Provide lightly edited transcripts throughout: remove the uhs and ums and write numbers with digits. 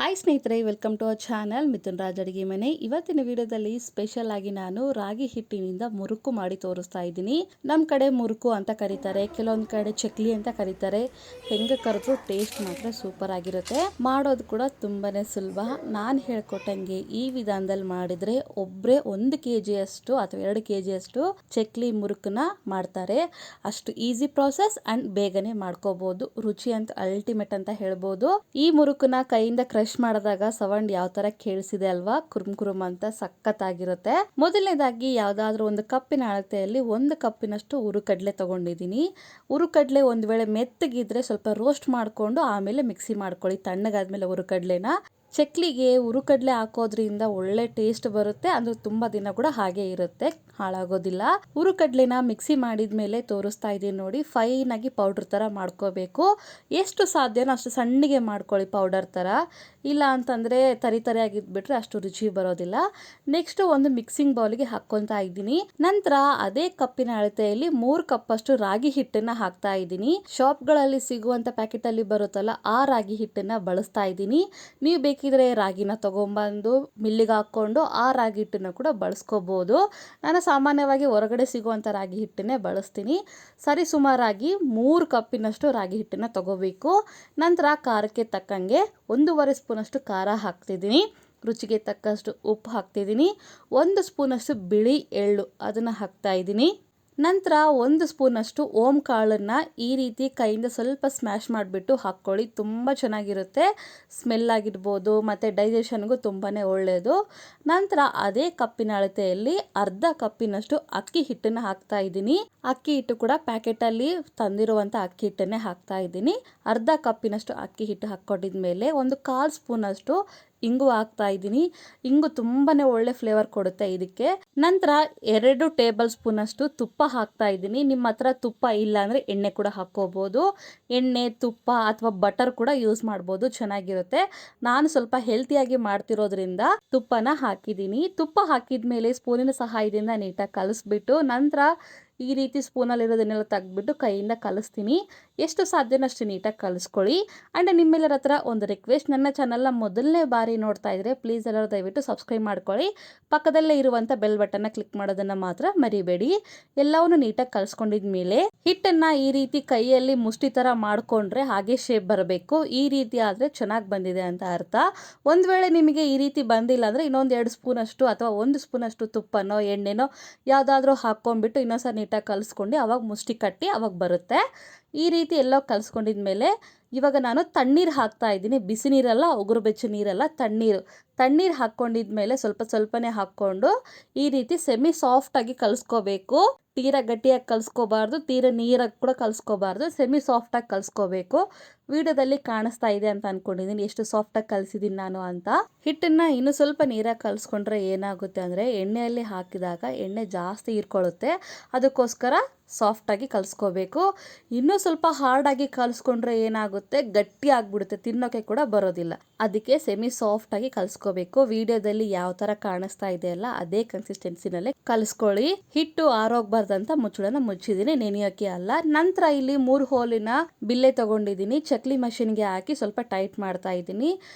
Hi ಸ್ನೇಹಿತರೆ, welcome to our channel Mithun Raj ಅಡುಗೆ ಮನೆ. ಇವತ್ತಿನ ವಿಡಿಯೋದಲ್ಲಿ ಸ್ಪೆಷಲ್ ಆಗಿ ನಾನು ರಾಗಿ ಹಿಟ್ಟಿನಿಂದ ಮುರುಕು ಮಾಡಿ ತೋರಿಸ್ತಾ ಇದ್ದೀನಿ. ನಮ್ಮ ಕಡೆ ಮುರುಕು ಅಂತ ಕರೀತಾರೆ, ಕೆಲವೊಂದು ಕಡೆ ಚಕ್ಲಿ ಅಂತ ಕರೀತಾರೆ. ಹೆಂಗೆ ಕರೆದ್ರೂ ಟೇಸ್ಟ್ ಮಾತ್ರ ಸೂಪರ್ ಆಗಿರುತ್ತೆ. ಮಾಡೋದು ಕೂಡ ತುಂಬಾನೇ ಸುಲಭ. ನಾನು ಹೇಳ್ಕೊಟ್ಟಂಗೆ ಈ ವಿಧಾನದಲ್ಲಿ ಮಾಡಿದ್ರೆ ಒಬ್ಬರೇ 1 kg ಅಷ್ಟು ಅಥವಾ 2 kg ಅಷ್ಟು ಚಕ್ಲಿ ಮುರುಕನ್ನ ಮಾಡ್ತಾರೆ. ಅಷ್ಟು ಈಸಿ ಪ್ರಾಸೆಸ್ ಅಂಡ್ ಬೇಗನೆ ಮಾಡ್ಕೋಬಹುದು. ರುಚಿ ಅಂತ ಅಲ್ಟಿಮೇಟ್ ಅಂತ ಹೇಳ್ಬೋದು. ಈ ಮುರುಕನ್ನ ಕೈಯಿಂದ ಕ್ರಶ್ ಮಾಡಿದಾಗ ಸೌಂಡ್ ಯಾವ ತರ ಕೇಳಿಸಿದೆ ಅಲ್ವಾ, ಕುರುಮ್ ಅಂತ ಸಖತ್ತಾಗಿರುತ್ತೆ. ಮೊದಲನೇದಾಗಿ ಯಾವ್ದಾದ್ರು ಒಂದು ಕಪ್ಪಿನ ಅಳತೆಯಲ್ಲಿ 1 ಕಪ್ಪಿನಷ್ಟು ಹುರುಕಡ್ಲೆ ತಗೊಂಡಿದ್ದೀನಿ. ಹುರುಕಡ್ಲೆ ಒಂದ್ ವೇಳೆ ಮೆತ್ತಗಿದ್ರೆ ಸ್ವಲ್ಪ ರೋಸ್ಟ್ ಮಾಡ್ಕೊಂಡು ಆಮೇಲೆ ಮಿಕ್ಸಿ ಮಾಡ್ಕೊಳ್ಳಿ. ತಣ್ಣಗಾದ್ಮೇಲೆ ಹುರುಕಡ್ಲೆನ ಚಕ್ಲಿಗೆ ಹುರುಕಡ್ಲೆ ಹಾಕೋದ್ರಿಂದ ಒಳ್ಳೆ ಟೇಸ್ಟ್ ಬರುತ್ತೆ. ಅಂದ್ರೆ ತುಂಬಾ ದಿನ ಕೂಡ ಹಾಗೆ ಇರುತ್ತೆ, ಹಾಳಾಗೋದಿಲ್ಲ. ಹುರುಕಡ್ಲೆನ ಮಿಕ್ಸಿ ಮಾಡಿದ್ಮೇಲೆ ತೋರಿಸ್ತಾ ಇದೀನಿ ನೋಡಿ, ಫೈನ್ ಆಗಿ ಪೌಡರ್ ತರ ಮಾಡ್ಕೋಬೇಕು. ಎಷ್ಟು ಸಾಧ್ಯನೋ ಅಷ್ಟು ಸಣ್ಣಗೆ ಮಾಡ್ಕೊಳ್ಳಿ ಪೌಡರ್ ತರ. ಇಲ್ಲ ಅಂತಂದ್ರೆ ತರಿ ಆಗಿದ್ಬಿಟ್ರೆ ಅಷ್ಟು ರುಚಿ ಬರೋದಿಲ್ಲ. ನೆಕ್ಸ್ಟ್ ಒಂದು ಮಿಕ್ಸಿಂಗ್ ಬೌಲ್ಗೆ ಹಾಕೊಂತಾ ಇದ್ದೀನಿ. ನಂತರ ಅದೇ ಕಪ್ಪಿನ ಅಳತೆಯಲ್ಲಿ 3 ಕಪ್ ಅಷ್ಟು ರಾಗಿ ಹಿಟ್ಟನ್ನ ಹಾಕ್ತಾ ಇದ್ದೀನಿ. ಶಾಪ್ಗಳಲ್ಲಿ ಸಿಗುವಂತ ಪ್ಯಾಕೆಟ್ ಅಲ್ಲಿ ಬರುತ್ತಲ್ಲ, ಆ ರಾಗಿ ಹಿಟ್ಟನ್ನ ಬಳಸ್ತಾ ಇದ್ದೀನಿ. ನೀವು ಬೇಕಿದ್ರೆ ರಾಗಿನ ತಗೊಂಡ್ಬಂದು ಮಿಲ್ಲಿಗೆ ಹಾಕೊಂಡು ಆ ರಾಗಿ ಹಿಟ್ಟನ್ನು ಕೂಡ ಬಳಸ್ಕೋಬಹುದು. ನಾನು ಸಾಮಾನ್ಯವಾಗಿ ಹೊರಗಡೆ ಸಿಗುವಂತ ರಾಗಿ ಹಿಟ್ಟನ್ನೇ ಬಳಸ್ತೀನಿ. ಸರಿ ಸುಮಾರಾಗಿ 3 ಕಪ್ಪಿನಷ್ಟು ರಾಗಿ ಹಿಟ್ಟನ್ನ ತಗೋಬೇಕು. ನಂತರ ಖಾರಕ್ಕೆ ತಕ್ಕಂಗೆ 1.5 ಸ್ಪೂನ್ ಅಷ್ಟು ಖಾರ ಹಾಕ್ತಿದ್ದೀನಿ. ರುಚಿಗೆ ತಕ್ಕಷ್ಟು ಉಪ್ಪು ಹಾಕ್ತಿದ್ದೀನಿ. 1 ಸ್ಪೂನ್ ಅಷ್ಟು ಬಿಳಿ ಎಳ್ಳು ಅದನ್ನ ಹಾಕ್ತಾ ಇದ್ದೀನಿ. ನಂತರ 1 ಸ್ಪೂನ್ ಅಷ್ಟು ಓಂ ಕಾಳನ್ನ ಈ ರೀತಿ ಕೈಯಿಂದ ಸ್ವಲ್ಪ ಸ್ಮ್ಯಾಶ್ ಮಾಡಿಬಿಟ್ಟು ಹಾಕ್ಕೊಳ್ಳಿ. ತುಂಬ ಚೆನ್ನಾಗಿರುತ್ತೆ. ಸ್ಮೆಲ್ ಆಗಿರ್ಬೋದು ಮತ್ತು ಡೈಜೆಷನ್ಗೂ ತುಂಬಾ ಒಳ್ಳೆಯದು. ನಂತರ ಅದೇ ಕಪ್ಪಿನ ಅಳತೆಯಲ್ಲಿ ಅರ್ಧ ಕಪ್ಪಿನಷ್ಟು ಅಕ್ಕಿ ಹಿಟ್ಟನ್ನು ಹಾಕ್ತಾ ಇದ್ದೀನಿ. ಅಕ್ಕಿ ಹಿಟ್ಟು ಕೂಡ ಪ್ಯಾಕೆಟಲ್ಲಿ ತಂದಿರುವಂಥ ಅಕ್ಕಿ ಹಿಟ್ಟನ್ನೇ ಹಾಕ್ತಾ ಇದ್ದೀನಿ. ಅರ್ಧ ಕಪ್ಪಿನಷ್ಟು ಅಕ್ಕಿ ಹಿಟ್ಟು ಹಾಕ್ಕೊಂಡಿದ್ಮೇಲೆ 1/4 ಸ್ಪೂನ್ ಅಷ್ಟು ಇಂಗು ಹಾಕ್ತಾ ಇದ್ದೀನಿ. ಇಂಗು ತುಂಬಾನೇ ಒಳ್ಳೆ ಫ್ಲೇವರ್ ಕೊಡುತ್ತೆ ಇದಕ್ಕೆ. ನಂತರ 2 ಟೇಬಲ್ ಸ್ಪೂನ್ ಅಷ್ಟು ತುಪ್ಪ ಹಾಕ್ತಾ ಇದ್ದೀನಿ. ನಿಮ್ಮ ಹತ್ರ ತುಪ್ಪ ಇಲ್ಲ ಅಂದ್ರೆ ಎಣ್ಣೆ ಕೂಡ ಹಾಕೋಬಹುದು. ಎಣ್ಣೆ, ತುಪ್ಪ ಅಥವಾ ಬಟರ್ ಕೂಡ ಯೂಸ್ ಮಾಡ್ಬೋದು, ಚೆನ್ನಾಗಿರುತ್ತೆ. ನಾನು ಸ್ವಲ್ಪ ಹೆಲ್ತಿಯಾಗಿ ಮಾಡ್ತಿರೋದ್ರಿಂದ ತುಪ್ಪನ ಹಾಕಿದ್ದೀನಿ. ತುಪ್ಪ ಹಾಕಿದ್ಮೇಲೆ ಸ್ಪೂನಿನ ಸಹಾಯದಿಂದ ನೀಟಾಗಿ ಕಲಿಸ್ಬಿಟ್ಟು ನಂತರ ಈ ರೀತಿ ಸ್ಪೂನಲ್ಲಿ ಇರೋದನ್ನೆಲ್ಲ ತೆಗೆದ್ಬಿಟ್ಟು ಕೈಯಿಂದ ಕಲಿಸ್ತೀನಿ. ಎಷ್ಟು ಸಾಧ್ಯನೋ ಅಷ್ಟು ನೀಟಾಗಿ ಕಲಿಸ್ಕೊಳ್ಳಿ. ಆ್ಯಂಡ್ ನಿಮ್ಮೆಲ್ಲರ ಹತ್ರ ಒಂದು ರಿಕ್ವೆಸ್ಟ್, ನನ್ನ ಚಾನಲ್ನ ಮೊದಲನೇ ಬಾರಿ ನೋಡ್ತಾ ಇದ್ರೆ ಪ್ಲೀಸ್ ಎಲ್ಲರೂ ದಯವಿಟ್ಟು ಸಬ್ಸ್ಕ್ರೈಬ್ ಮಾಡ್ಕೊಳ್ಳಿ. ಪಕ್ಕದಲ್ಲೇ ಇರುವಂಥ ಬೆಲ್ ಬಟನ್ನ ಕ್ಲಿಕ್ ಮಾಡೋದನ್ನು ಮಾತ್ರ ಮರಿಬೇಡಿ. ಎಲ್ಲವನ್ನು ನೀಟಾಗಿ ಕಲಿಸ್ಕೊಂಡಿದ್ಮೇಲೆ ಹಿಟ್ಟನ್ನು ಈ ರೀತಿ ಕೈಯಲ್ಲಿ ಮುಷ್ಟಿ ಥರ ಮಾಡಿಕೊಂಡ್ರೆ ಹಾಗೆ ಶೇಪ್ ಬರಬೇಕು. ಈ ರೀತಿ ಆದರೆ ಚೆನ್ನಾಗಿ ಬಂದಿದೆ ಅಂತ ಅರ್ಥ. ಒಂದು ವೇಳೆ ನಿಮಗೆ ಈ ರೀತಿ ಬಂದಿಲ್ಲ ಅಂದರೆ ಇನ್ನೊಂದು 2 ಸ್ಪೂನ್ ಅಷ್ಟು ಅಥವಾ 1 ಸ್ಪೂನ್ ಅಷ್ಟು ತುಪ್ಪನೋ ಎಣ್ಣೆನೋ ಯಾವುದಾದ್ರೂ ಹಾಕ್ಕೊಂಡ್ಬಿಟ್ಟು ಇನ್ನೊಂದ್ಸಲ ನೀಟಾಗಿ ಕಲಿಸ್ಕೊಂಡು ಅವಾಗ ಮುಷ್ಟಿ ಕಟ್ಟಿ ಅವಾಗ ಬರುತ್ತೆ. ಈ ರೀತಿ ಎಲ್ಲ ಕಲಿಸ್ಕೊಂಡಿದ್ಮೇಲೆ ಇವಾಗ ನಾನು ತಣ್ಣೀರು ಹಾಕ್ತಾ ಇದ್ದೀನಿ. ಬಿಸಿ ನೀರಲ್ಲ, ಉಗುರು ಬೆಚ್ಚ ನೀರಲ್ಲ, ತಣ್ಣೀರು ಹಾಕ್ಕೊಂಡಿದ್ಮೇಲೆ ಸ್ವಲ್ಪನೇ ಹಾಕ್ಕೊಂಡು ಈ ರೀತಿ ಸೆಮಿ ಸಾಫ್ಟಾಗಿ ಕಲಿಸ್ಕೋಬೇಕು. ತೀರಾ ಗಟ್ಟಿಯಾಗಿ ಕಲಿಸ್ಕೋಬಾರ್ದು, ತೀರಾ ನೀರಾಗಿ ಕೂಡ ಕಲಿಸ್ಕೋಬಾರ್ದು, ಸೆಮಿ ಸಾಫ್ಟಾಗಿ ಕಲಿಸ್ಕೋಬೇಕು. ವಿಡಿಯೋದಲ್ಲಿ ಕಾಣಿಸ್ತಾ ಇದೆ ಅಂತ ಅನ್ಕೊಂಡಿದ್ದೀನಿ ಎಷ್ಟು ಸಾಫ್ಟಾಗಿ ಕಲಿಸಿದ್ದೀನಿ ನಾನು ಅಂತ. ಹಿಟ್ಟನ್ನ ಇನ್ನು ಸ್ವಲ್ಪ ನೀರಾಗಿ ಕಲಿಸ್ಕೊಂಡ್ರೆ ಏನಾಗುತ್ತೆ ಅಂದರೆ ಎಣ್ಣೆಯಲ್ಲಿ ಹಾಕಿದಾಗ ಎಣ್ಣೆ ಜಾಸ್ತಿ ಹೀರ್ಕೊಳ್ಳುತ್ತೆ. ಅದಕ್ಕೋಸ್ಕರ ಸಾಫ್ಟಾಗಿ ಕಲಿಸ್ಕೋಬೇಕು. ಇನ್ನೂ ಸ್ವಲ್ಪ ಹಾರ್ಡಾಗಿ ಕಲಿಸ್ಕೊಂಡ್ರೆ ಏನಾಗುತ್ತೆ, ಗಟ್ಟಿ ಆಗಿಬಿಡುತ್ತೆ, ತಿನ್ನೋಕೆ ಕೂಡ ಬರೋದಿಲ್ಲ. ಅದಕ್ಕೆ ಸೆಮಿ ಸಾಫ್ಟಾಗಿ ಕಲಿಸ್ಕೋಬೇಕು. ವಿಡಿಯೋದಲ್ಲಿ ಯಾವ ಥರ ಕಾಣಿಸ್ತಾ ಇದೆಯಲ್ಲ ಅದೇ ಕನ್ಸಿಸ್ಟೆನ್ಸಿನಲ್ಲೇ ಕಲಿಸ್ಕೊಳ್ಳಿ. ಹಿಟ್ಟು ಆರೋಗ್ಬಾರ್ದಂತ ಮುಚ್ಚಳನ ಮುಚ್ಚಿದ್ದೀನಿ, ನೆನೆಯೋಕೆ ಅಲ್ಲ. ನಂತರ ಇಲ್ಲಿ 3 ಹೋಲಿನ ಬಿಲ್ಲೆ ತಗೊಂಡಿದ್ದೀನಿ. ಚಕ್ಲಿ ಮಷಿನ್ಗೆ ಹಾಕಿ ಸ್ವಲ್ಪ ಟೈಟ್ ಮಾಡ್ತಾ ಇದ್ದೀನಿ.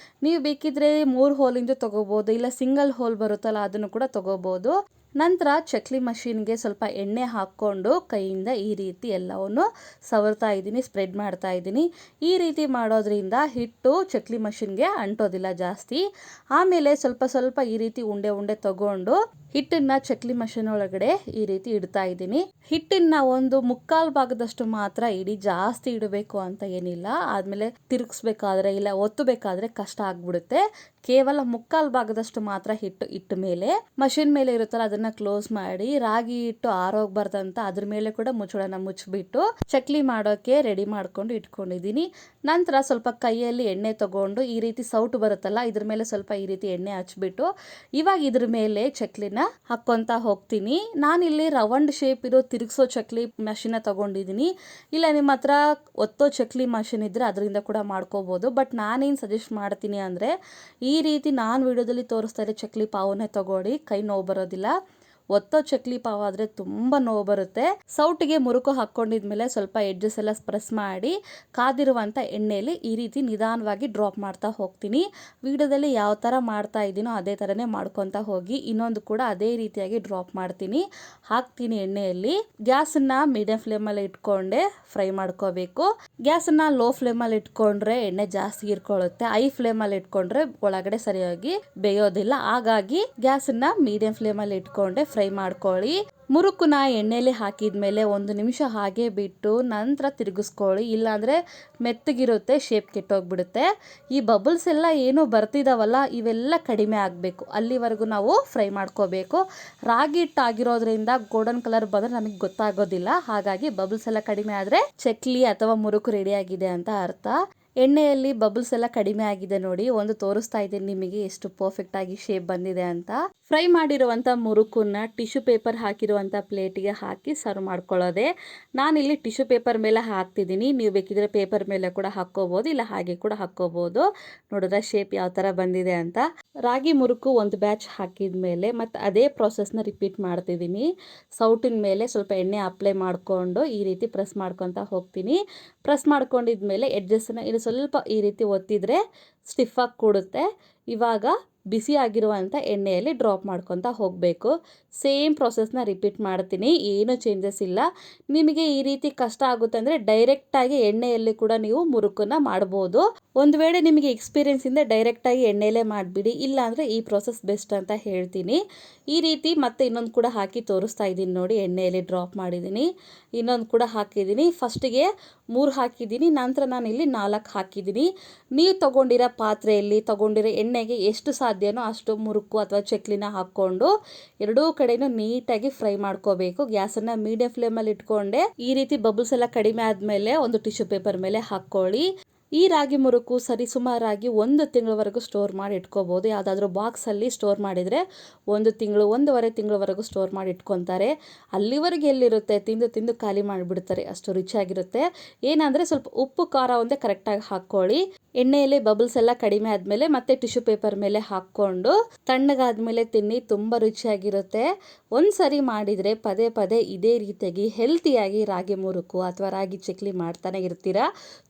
ನೀವು ಬೇಕಿದ್ರೆ 3 ಹೋಲಿಂದು ತಗೋಬಹುದು, ಇಲ್ಲ ಸಿಂಗಲ್ ಹೋಲ್ ಬರುತ್ತಲ್ಲ ಅದನ್ನು ಕೂಡ ತಗೋಬಹುದು. ನಂತರ ಚಕ್ಲಿ ಮಷಿನ್ಗೆ ಸ್ವಲ್ಪ ಎಣ್ಣೆ ಹಾಕ್ಕೊಂಡು ಕೈಯಿಂದ ಈ ರೀತಿ ಎಲ್ಲವನ್ನು ಸವರ್ತಾ ಇದ್ದೀನಿ, ಸ್ಪ್ರೆಡ್ ಮಾಡ್ತಾ ಇದ್ದೀನಿ. ಈ ರೀತಿ ಮಾಡೋದ್ರಿಂದ ಹಿಟ್ಟು ಚಕ್ಲಿ ಮಷಿನ್ಗೆ ಅಂಟೋದಿಲ್ಲ ಜಾಸ್ತಿ. ಆಮೇಲೆ ಸ್ವಲ್ಪ ಈ ರೀತಿ ಉಂಡೆ ತಗೊಂಡು ಹಿಟ್ಟನ್ನ ಚಕ್ಲಿ ಮಷಿನ್ ಒಳಗಡೆ ಈ ರೀತಿ ಇಡ್ತಾ ಇದ್ದೀನಿ. ಹಿಟ್ಟನ್ನ ಒಂದು 1/4 ಭಾಗದಷ್ಟು ಮಾತ್ರ ಇಡಿ, ಜಾಸ್ತಿ ಇಡಬೇಕು ಅಂತ ಏನಿಲ್ಲ. ಆದ್ಮೇಲೆ ತಿರುಗಿಸ್ಬೇಕಾದ್ರೆ ಇಲ್ಲ ಒತ್ತಬೇಕಾದ್ರೆ ಕಷ್ಟ ಆಗ್ಬಿಡುತ್ತೆ. ಕೇವಲ 1/4 ಭಾಗದಷ್ಟು ಮಾತ್ರ ಹಿಟ್ಟು ಇಟ್ಟ ಮೇಲೆ ಮಷಿನ್ ಮೇಲೆ ಇರುತ್ತಲ್ಲ ಅದನ್ನ ಕ್ಲೋಸ್ ಮಾಡಿ, ರಾಗಿ ಹಿಟ್ಟು ಆರೋಗ್ಬಾರ್ದಂತ ಅದ್ರ ಮೇಲೆ ಕೂಡ ಮುಚ್ಚಳನ ಮುಚ್ಚಿಬಿಟ್ಟು ಚಕ್ಲಿ ಮಾಡೋಕೆ ರೆಡಿ ಮಾಡ್ಕೊಂಡು ಇಟ್ಕೊಂಡಿದ್ದೀನಿ. ನಂತರ ಸ್ವಲ್ಪ ಕೈಯಲ್ಲಿ ಎಣ್ಣೆ ತಗೊಂಡು ಈ ರೀತಿ ಸೌಟು ಬರುತ್ತಲ್ಲ ಇದ್ರ ಮೇಲೆ ಸ್ವಲ್ಪ ಈ ರೀತಿ ಎಣ್ಣೆ ಹಚ್ಬಿಟ್ಟು ಇವಾಗ ಇದ್ರ ಮೇಲೆ ಚಕ್ಲಿನ ಹಾಕ್ಕೊಂತ ಹೋಗ್ತೀನಿ. ನಾನಿಲ್ಲಿ ರೌಂಡ್ ಶೇಪ್ ಇರೋ ತಿರುಗಿಸೋ ಚಕ್ಲಿ ಮಷಿನ ತಗೊಂಡಿದ್ದೀನಿ. ಇಲ್ಲ ನಿಮ್ಮ ಹತ್ರ ಒತ್ತೋ ಚಕ್ಲಿ ಮಷಿನ್ ಇದ್ರೆ ಅದರಿಂದ ಕೂಡ ಮಾಡ್ಕೋಬಹುದು. ಬಟ್ ನಾನೇನು ಸಜೆಸ್ಟ್ ಮಾಡ್ತೀನಿ ಅಂದರೆ ಈ ರೀತಿ ನಾನು ವಿಡಿಯೋದಲ್ಲಿ ತೋರಿಸ್ತಾ ಇರೋ ಚಕ್ಲಿ ಪಾವನ್ನೇ ತಗೊಳ್ಳಿ, ಕೈ ನೋವು ಬರೋದಿಲ್ಲ. ಒತ್ತೋ ಚಕ್ಲಿ ಪಾವ್ ಆದರೆ ತುಂಬ ನೋವು ಬರುತ್ತೆ. ಸೌಟಿಗೆ ಮುರುಕು ಹಾಕ್ಕೊಂಡಿದ್ಮೇಲೆ ಸ್ವಲ್ಪ ಎಡ್ಜಸ್ ಎಲ್ಲ ಪ್ರೆಸ್ ಮಾಡಿ ಕಾದಿರುವಂಥ ಎಣ್ಣೆಯಲ್ಲಿ ಈ ರೀತಿ ನಿಧಾನವಾಗಿ ಡ್ರಾಪ್ ಮಾಡ್ತಾ ಹೋಗ್ತೀನಿ. ವಿಡಿಯೋದಲ್ಲಿ ಯಾವ ಥರ ಮಾಡ್ತಾ ಇದ್ದೀನೋ ಅದೇ ಥರನೇ ಮಾಡ್ಕೊತಾ ಹೋಗಿ. ಇನ್ನೊಂದು ಕೂಡ ಅದೇ ರೀತಿಯಾಗಿ ಡ್ರಾಪ್ ಮಾಡ್ತೀನಿ, ಹಾಕ್ತೀನಿ ಎಣ್ಣೆಯಲ್ಲಿ. ಗ್ಯಾಸನ್ನು ಮೀಡಿಯಂ ಫ್ಲೇಮಲ್ಲಿ ಇಟ್ಕೊಂಡೆ ಫ್ರೈ ಮಾಡ್ಕೋಬೇಕು. ಗ್ಯಾಸನ್ನು ಲೋ ಫ್ಲೇಮಲ್ಲಿ ಇಟ್ಕೊಂಡ್ರೆ ಎಣ್ಣೆ ಜಾಸ್ತಿ ಹೀರ್ಕೊಳ್ಳುತ್ತೆ. ಹೈ ಫ್ಲೇಮಲ್ಲಿ ಇಟ್ಕೊಂಡ್ರೆ ಒಳಗಡೆ ಸರಿಯಾಗಿ ಬೇಯೋದಿಲ್ಲ. ಹಾಗಾಗಿ ಗ್ಯಾಸನ್ನು ಮೀಡಿಯಂ ಫ್ಲೇಮಲ್ಲಿ ಇಟ್ಕೊಂಡೆ ಫ್ರೈ ಮಾಡ್ಕೊಳ್ಳಿ. ಮುರುಕುನ ಎಣ್ಣೆಯಲ್ಲಿ ಹಾಕಿದ್ಮೇಲೆ 1 ನಿಮಿಷ ಹಾಗೆ ಬಿಟ್ಟು ನಂತರ ತಿರುಗಿಸ್ಕೊಳ್ಳಿ, ಇಲ್ಲಾಂದರೆ ಮೆತ್ತಗಿರುತ್ತೆ, ಶೇಪ್ ಕೆಟ್ಟೋಗ್ಬಿಡುತ್ತೆ. ಈ ಬಬಲ್ಸ್ ಎಲ್ಲ ಏನು ಬರ್ತಿದಾವಲ್ಲ ಇವೆಲ್ಲ ಕಡಿಮೆ ಆಗಬೇಕು, ಅಲ್ಲಿವರೆಗೂ ನಾವು ಫ್ರೈ ಮಾಡ್ಕೋಬೇಕು. ರಾಗಿ ಹಿಟ್ಟಾಗಿರೋದ್ರಿಂದ ಗೋಲ್ಡನ್ ಕಲರ್ ಬಂದರೆ ನಮಗೆ ಗೊತ್ತಾಗೋದಿಲ್ಲ. ಹಾಗಾಗಿ ಬಬಲ್ಸ್ ಎಲ್ಲ ಕಡಿಮೆ ಆದರೆ ಚಕ್ಲಿ ಅಥವಾ ಮುರುಕು ರೆಡಿಯಾಗಿದೆ ಅಂತ ಅರ್ಥ. ಎಣ್ಣೆಯಲ್ಲಿ ಬಬಲ್ಸ್ ಎಲ್ಲ ಕಡಿಮೆ ಆಗಿದೆ ನೋಡಿ. ಒಂದು ತೋರಿಸ್ತಾ ಇದ್ದೀನಿ ನಿಮಗೆ ಎಷ್ಟು ಪರ್ಫೆಕ್ಟ್ ಆಗಿ ಶೇಪ್ ಬಂದಿದೆ ಅಂತ. ಫ್ರೈ ಮಾಡಿರುವಂಥ ಮುರುಕನ್ನ ಟಿಶ್ಯೂ ಪೇಪರ್ ಹಾಕಿರುವಂಥ ಪ್ಲೇಟಿಗೆ ಹಾಕಿ ಸರ್ವ್ ಮಾಡ್ಕೊಳ್ಳೋದೆ. ನಾನಿಲ್ಲಿ ಟಿಶ್ಯೂ ಪೇಪರ್ ಮೇಲೆ ಹಾಕ್ತಿದ್ದೀನಿ, ನೀವು ಬೇಕಿದ್ರೆ ಪೇಪರ್ ಮೇಲೆ ಕೂಡ ಹಾಕ್ಕೋಬೋದು, ಇಲ್ಲ ಹಾಗೆ ಕೂಡ ಹಾಕ್ಕೋಬೋದು. ನೋಡಿದ್ರೆ ಶೇಪ್ ಯಾವ ಥರ ಬಂದಿದೆ ಅಂತ. ರಾಗಿ ಮುರುಕು ಒಂದು ಬ್ಯಾಚ್ ಹಾಕಿದ ಮೇಲೆ ಮತ್ತು ಅದೇ ಪ್ರಾಸೆಸ್ನ ರಿಪೀಟ್ ಮಾಡ್ತಿದ್ದೀನಿ. ಸೌಟಿನ ಮೇಲೆ ಸ್ವಲ್ಪ ಎಣ್ಣೆ ಅಪ್ಲೈ ಮಾಡಿಕೊಂಡು ಈ ರೀತಿ ಪ್ರೆಸ್ ಮಾಡ್ಕೊತಾ ಹೋಗ್ತೀನಿ. ಪ್ರೆಸ್ ಮಾಡ್ಕೊಂಡಿದ್ಮೇಲೆ ಎಡ್ಜಸ್ಸನ್ನು ಇನ್ನು ಸ್ವಲ್ಪ ಈ ರೀತಿ ಒತ್ತಿದ್ರೆ ಸ್ಟಿಫಾಗಿ ಕೂಡುತ್ತೆ. ಇವಾಗ ಬಿಸಿ ಆಗಿರುವಂಥ ಎಣ್ಣೆಯಲ್ಲಿ ಡ್ರಾಪ್ ಮಾಡ್ಕೊತಾ ಹೋಗಬೇಕು. ಸೇಮ್ ಪ್ರಾಸೆಸ್ನ ರಿಪೀಟ್ ಮಾಡ್ತೀನಿ, ಏನು ಚೇಂಜಸ್ ಇಲ್ಲ. ನಿಮಗೆ ಈ ರೀತಿ ಕಷ್ಟ ಆಗುತ್ತೆ ಅಂದರೆ ಡೈರೆಕ್ಟಾಗಿ ಎಣ್ಣೆಯಲ್ಲಿ ಕೂಡ ನೀವು ಮುರುಕನ್ನು ಮಾಡ್ಬೋದು. ಒಂದು ವೇಳೆ ನಿಮಗೆ ಎಕ್ಸ್ಪೀರಿಯೆನ್ಸಿಂದ ಡೈರೆಕ್ಟಾಗಿ ಎಣ್ಣೆಯಲ್ಲೇ ಮಾಡಿಬಿಡಿ, ಇಲ್ಲಾಂದರೆ ಈ ಪ್ರಾಸೆಸ್ ಬೆಸ್ಟ್ ಅಂತ ಹೇಳ್ತೀನಿ. ಈ ರೀತಿ ಮತ್ತೆ ಇನ್ನೊಂದು ಕೂಡ ಹಾಕಿ ತೋರಿಸ್ತಾ ಇದ್ದೀನಿ ನೋಡಿ. ಎಣ್ಣೆಯಲ್ಲಿ ಡ್ರಾಪ್ ಮಾಡಿದ್ದೀನಿ, ಇನ್ನೊಂದು ಕೂಡ ಹಾಕಿದ್ದೀನಿ. ಫಸ್ಟಿಗೆ 3 ಹಾಕಿದ್ದೀನಿ, ನಂತರ ನಾನು ಇಲ್ಲಿ 4 ಹಾಕಿದ್ದೀನಿ. ನೀವು ತೊಗೊಂಡಿರೋ ಪಾತ್ರೆಯಲ್ಲಿ ತೊಗೊಂಡಿರೋ ಎಣ್ಣೆಗೆ ಎಷ್ಟು ಸಾಧ್ಯನೋ ಅಷ್ಟು ಮುರುಕು ಅಥವಾ ಚಕ್ಲಿನ ಹಾಕ್ಕೊಂಡು ಎರಡೂ ಕಡೆನೂ ನೀಟಾಗಿ ಫ್ರೈ ಮಾಡ್ಕೋಬೇಕು. ಗ್ಯಾಸನ್ನು ಮೀಡಿಯಂ ಫ್ಲೇಮಲ್ಲಿ ಇಟ್ಕೊಂಡೆ ಈ ರೀತಿ ಬಬಲ್ಸ್ ಎಲ್ಲ ಕಡಿಮೆ ಆದಮೇಲೆ ಒಂದು ಟಿಶ್ಯೂ ಪೇಪರ್ ಮೇಲೆ ಹಾಕ್ಕೊಳ್ಳಿ. ಈ ರಾಗಿ ಮುರುಕು ಸರಿಸುಮಾರಾಗಿ 1 ತಿಂಗಳವರೆಗೂ ಸ್ಟೋರ್ ಮಾಡಿ ಇಟ್ಕೋಬೋದು. ಯಾವುದಾದ್ರೂ ಬಾಕ್ಸಲ್ಲಿ ಸ್ಟೋರ್ ಮಾಡಿದರೆ 1 ತಿಂಗಳು 1.5 ತಿಂಗಳವರೆಗೂ ಸ್ಟೋರ್ ಮಾಡಿ ಇಟ್ಕೊತಾರೆ. ಅಲ್ಲಿವರೆಗೆ ಎಲ್ಲಿರುತ್ತೆ, ತಿಂದು ತಿಂದು ಖಾಲಿ ಮಾಡಿಬಿಡ್ತಾರೆ, ಅಷ್ಟು ರುಚಿಯಾಗಿರುತ್ತೆ. ಏನಂದರೆ ಸ್ವಲ್ಪ ಉಪ್ಪು ಖಾರ ಒಂದೇ ಕರೆಕ್ಟಾಗಿ ಹಾಕ್ಕೊಳ್ಳಿ. ಎಣ್ಣೆಯಲ್ಲಿ ಬಬಲ್ಸ್ ಎಲ್ಲ ಕಡಿಮೆ ಆದಮೇಲೆ ಮತ್ತೆ ಟಿಶ್ಯೂ ಪೇಪರ್ ಮೇಲೆ ಹಾಕ್ಕೊಂಡು ತಣ್ಣಗಾದ್ಮೇಲೆ ತಿನ್ನಿ, ತುಂಬ ರುಚಿಯಾಗಿರುತ್ತೆ. ಒಂದು ಸರಿ ಮಾಡಿದರೆ ಪದೇ ಪದೇ ಇದೇ ರೀತಿಯಾಗಿ ಹೆಲ್ತಿಯಾಗಿ ರಾಗಿ ಮುರುಕು ಅಥವಾ ರಾಗಿ ಚಕ್ಲಿ ಮಾಡ್ತಾನೆ ಇರ್ತೀರಾ.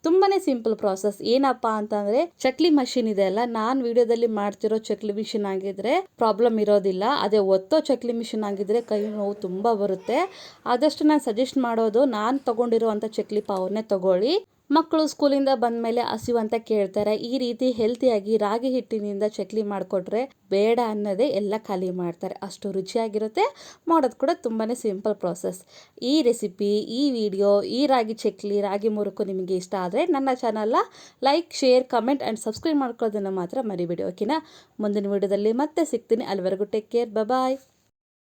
ತುಂಬಾ ಸಿಂಪಲ್ ಪ್ರಾಸೆಸ್. ಏನಪ್ಪ ಅಂತಂದರೆ ಚಕ್ಲಿ ಮಷಿನ್ ಇದೆ ಅಲ್ಲ, ನಾನು ವಿಡಿಯೋದಲ್ಲಿ ಮಾಡ್ತಿರೋ ಚಕ್ಲಿ ಮಿಷಿನ್ ಆಗಿದ್ರೆ ಪ್ರಾಬ್ಲಮ್ ಇರೋದಿಲ್ಲ. ಅದೇ ಒತ್ತೋ ಚಕ್ಲಿ ಮಿಷಿನ್ ಆಗಿದ್ರೆ ಕೈ ನೋವು ತುಂಬ ಬರುತ್ತೆ. ಆದಷ್ಟು ನಾನು ಸಜೆಸ್ಟ್ ಮಾಡೋದು ನಾನು ತೊಗೊಂಡಿರುವಂಥ ಚಕ್ಲಿ ಪಾವನ್ನೇ ತೊಗೊಳ್ಳಿ. ಮಕ್ಕಳು ಸ್ಕೂಲಿಂದ ಬಂದಮೇಲೆ ಹಸಿವಂತ ಕೇಳ್ತಾರೆ. ಈ ರೀತಿ ಹೆಲ್ತಿಯಾಗಿ ರಾಗಿ ಹಿಟ್ಟಿನಿಂದ ಚಕ್ಲಿ ಮಾಡಿಕೊಟ್ರೆ ಬೇಡ ಅನ್ನೋದೇ ಎಲ್ಲ ಖಾಲಿ ಮಾಡ್ತಾರೆ, ಅಷ್ಟು ರುಚಿಯಾಗಿರುತ್ತೆ. ಮಾಡೋದು ಕೂಡ ತುಂಬಾ ಸಿಂಪಲ್ ಪ್ರಾಸೆಸ್. ಈ ರೆಸಿಪಿ, ಈ ವಿಡಿಯೋ, ಈ ರಾಗಿ ಚಕ್ಲಿ, ರಾಗಿ ಮುರುಕು ನಿಮಗೆ ಇಷ್ಟ ಆದರೆ ನನ್ನ ಚಾನಲ್ನ like, share, comment and subscribe ಮಾಡ್ಕೊಳ್ಳೋದನ್ನು ಮಾತ್ರ ಮರಿಬೇಡಿ. ಓಕೆನಾ? ಮುಂದಿನ ವಿಡಿಯೋದಲ್ಲಿ ಮತ್ತೆ ಸಿಗ್ತೀನಿ. ಅಲ್ಲಿವರೆಗೂ ಟೇಕ್ ಕೇರ್, ಬಾಯ್.